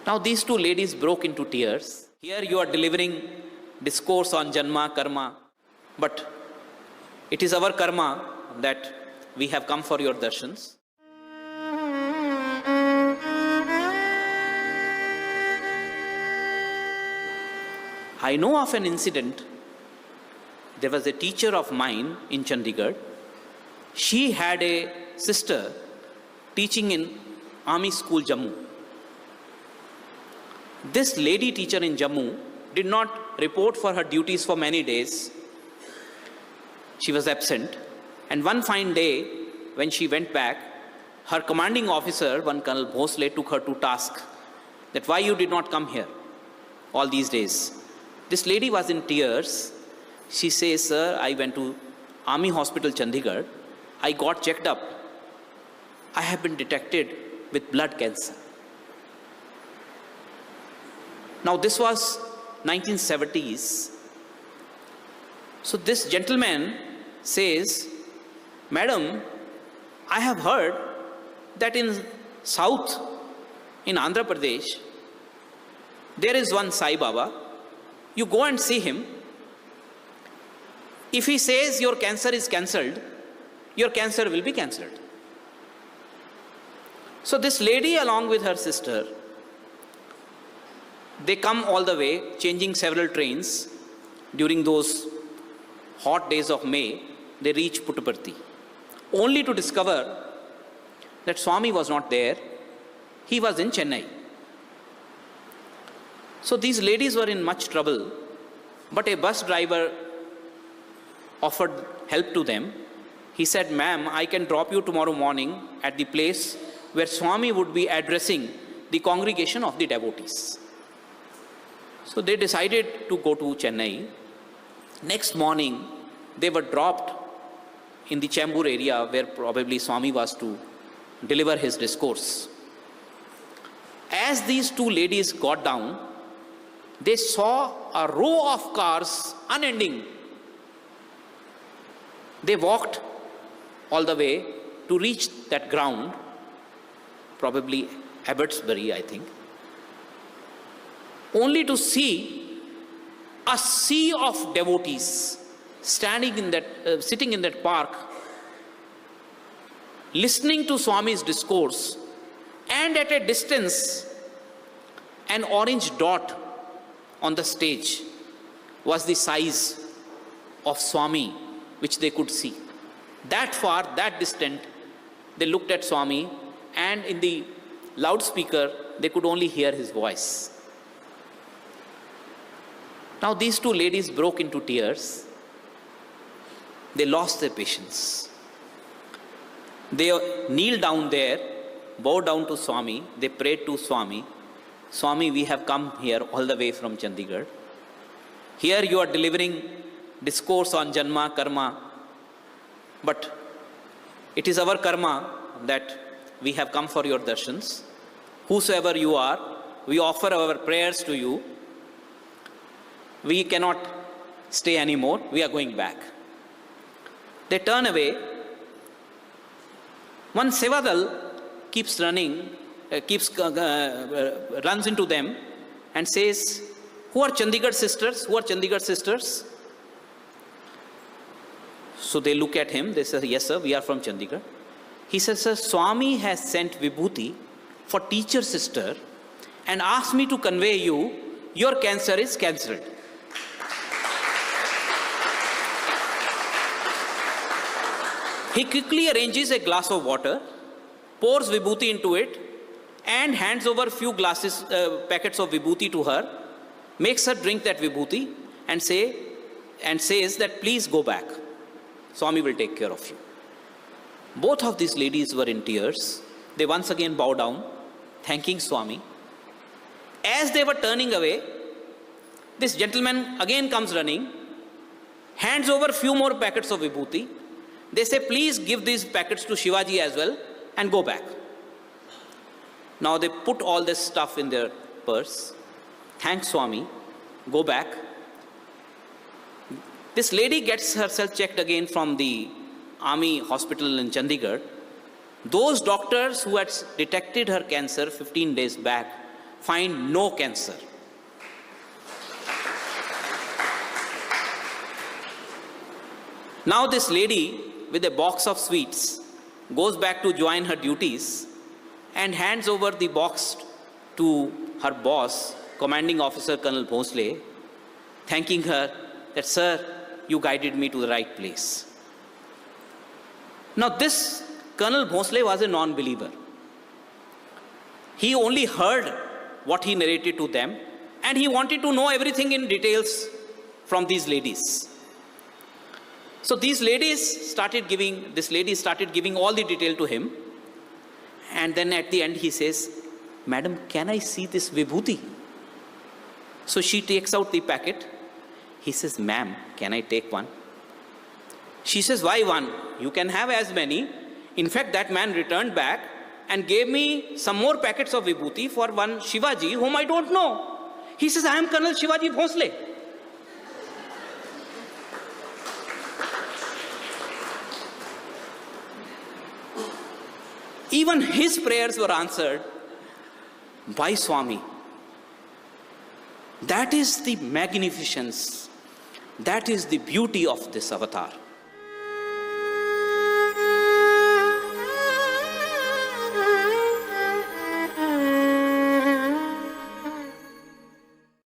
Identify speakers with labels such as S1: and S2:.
S1: Now these two ladies broke into tears. Here you are delivering discourse on Janma, Karma, but it is our karma that we have come for your darshans. I know of an incident. There was a teacher of mine in Chandigarh. She had a sister teaching in Army School, Jammu. This lady teacher in Jammu did not report for her duties for many days. She was absent. And one fine day, when she went back, her commanding officer, one Colonel Bhosle, took her to task that why you did not come here all these days. This lady was in tears. She says, sir, I went to Army Hospital, Chandigarh. I got checked up. I have been detected with blood cancer. Now this was 1970s. So this gentleman says, Madam, I have heard that in South, in Andhra Pradesh, there is one Sai Baba. You go and see him. If he says your cancer is cancelled, your cancer will be cancelled. So this lady along with her sister, they come all the way, changing several trains. During those hot days of May, they reach Puttaparthi, only to discover that Swami was not there. He was in Chennai. So these ladies were in much trouble, but a bus driver offered help to them. He said, ma'am, I can drop you tomorrow morning at the place where Swami would be addressing the congregation of the devotees. So they decided to go to Chennai. Next morning, they were dropped in the Chembur area where probably Swami was to deliver his discourse. As these two ladies got down, they saw a row of cars unending. They walked all the way to reach that ground, probably Abbotsbury, I think, only to see a sea of devotees standing in that, sitting in that park, listening to Swami's discourse, and at a distance, an orange dot on the stage was the size of Swami, which they could see. That far, that distant, they looked at Swami, and in the loudspeaker, they could only hear his voice. Now these two ladies broke into tears. They lost their patience. They kneeled down there, bowed down to Swami. They prayed to Swami. Swami, we have come here all the way from Chandigarh. Here you are delivering discourse on Janma, Karma, but it is our karma that we have come for your darshans. Whosoever you are, we offer our prayers to you. We cannot stay anymore. We are going back. They turn away. One Sevadal keeps running, runs into them and says, who are Chandigarh sisters? Who are Chandigarh sisters? So they look at him. They say, yes, sir, we are from Chandigarh. He says, sir, Swami has sent Vibhuti for teacher sister and asked me to convey you, your cancer is cancelled. He quickly arranges a glass of water, pours Vibhuti into it, and hands over a few packets of Vibhuti to her, makes her drink that Vibhuti, and says that please go back. Swami will take care of you. Both of these ladies were in tears. They once again bow down, thanking Swami. As they were turning away, this gentleman again comes running, hands over a few more packets of Vibhuti. They say, please give these packets to Shivaji as well and go back. Now they put all this stuff in their purse, thank Swami, go back. This lady gets herself checked again from the army hospital in Chandigarh. Those doctors who had detected her cancer 15 days back find no cancer. Now this lady with a box of sweets goes back to join her duties and hands over the box to her boss, Commanding Officer Colonel Bhosle, thanking her that, sir, you guided me to the right place. Now this Colonel Bhosle was a non-believer. He only heard what he narrated to them, and he wanted to know everything in details from these ladies. So this lady started giving all the detail to him, and then at the end he says, Madam, can I see this vibhuti? So she takes out the packet. He says, ma'am, can I take one? She says, why one? You can have as many. In fact, that man returned back and gave me some more packets of vibhuti for one Shivaji whom I don't know. He says, I am Colonel Shivaji Bhosle. Even his prayers were answered by Swami. That is the magnificence. That is the beauty of this avatar.